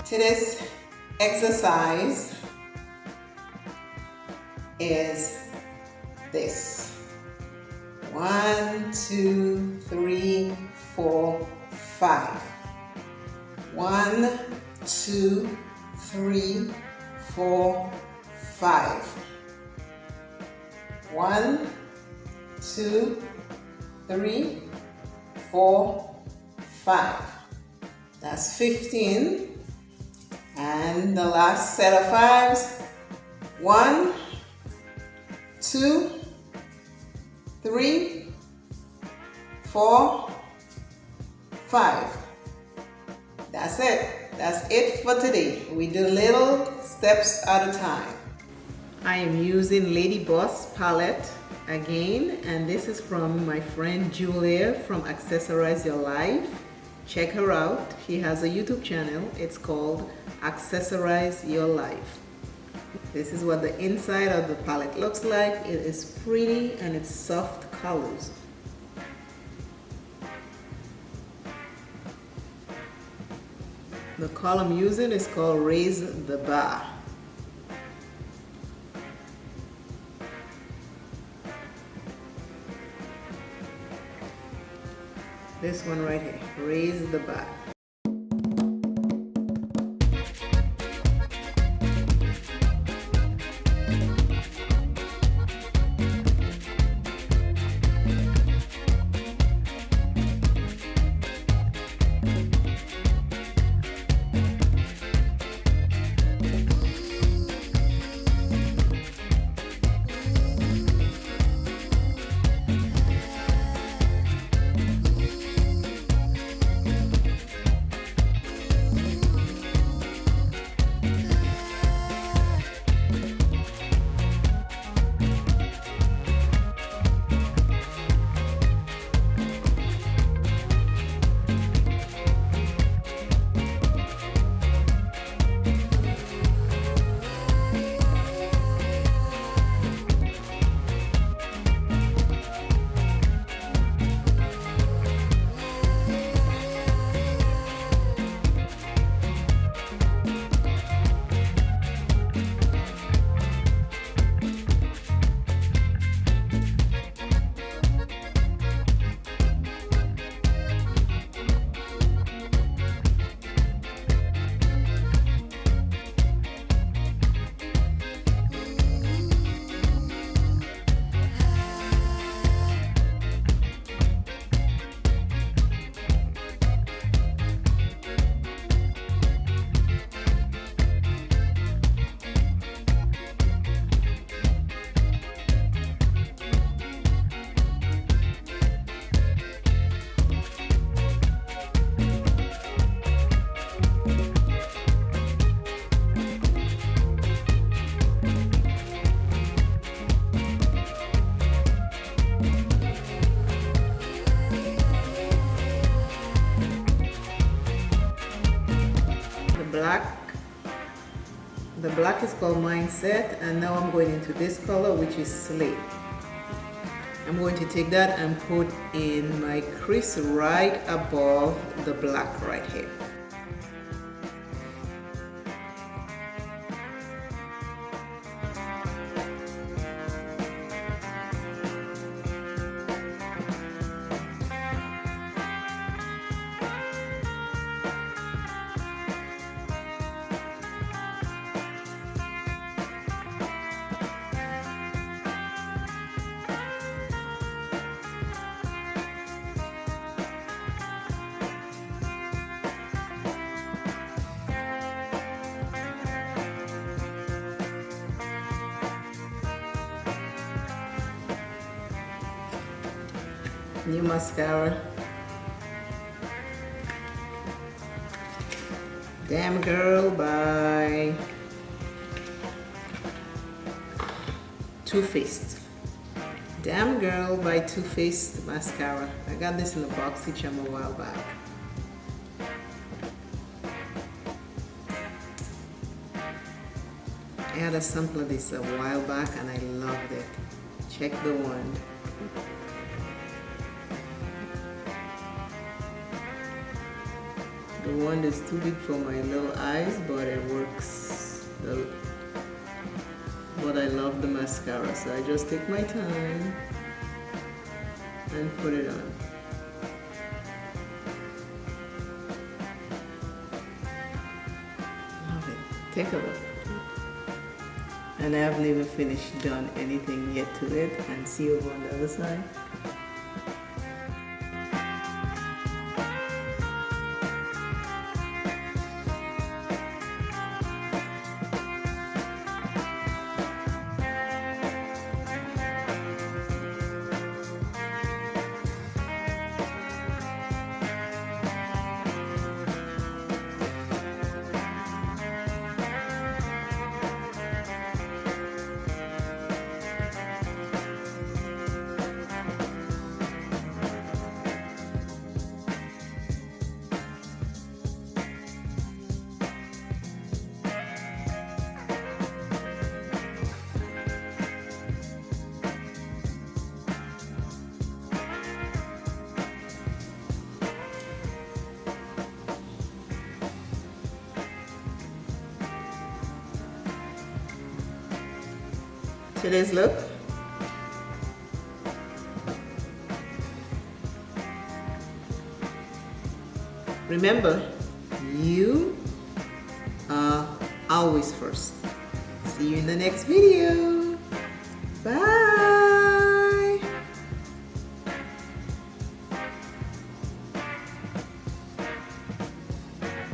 Today's exercise is this. 1, 2, 3, 4, 5. 1, 2, 3, 4, 5. 1, 2, 3, 4, 5. That's 15. And the last set of fives. 1, 2, 3, 4, 5. That's it. That's it for today. We do little steps at a time. I am using Lady Boss palette again, and this is from my friend Julia from Accessorize Your Life. Check her out. She has a YouTube channel. It's called Accessorize Your Life. This is what the inside of the palette looks like. It is pretty and it's soft colors. The color I'm using is called Raise the Bar. This one right here, Raise the Bar. The black is called Mindset, and now I'm going into this color, which is Slate. I'm going to take that and put in my crease right above the black right here. New mascara. Damn Girl by Too Faced. Damn Girl by Too Faced mascara. I got this in the box each a while back. I had a sample of this a while back and I loved it. Check the wand. The one is too big for my little eyes, but it works. But I love the mascara, so I just take my time and put it on. Love it. Take a look. And I haven't even finished done anything yet to it. And see over on the other side. Today's look. Remember, you are always first. See you in the next video. Bye.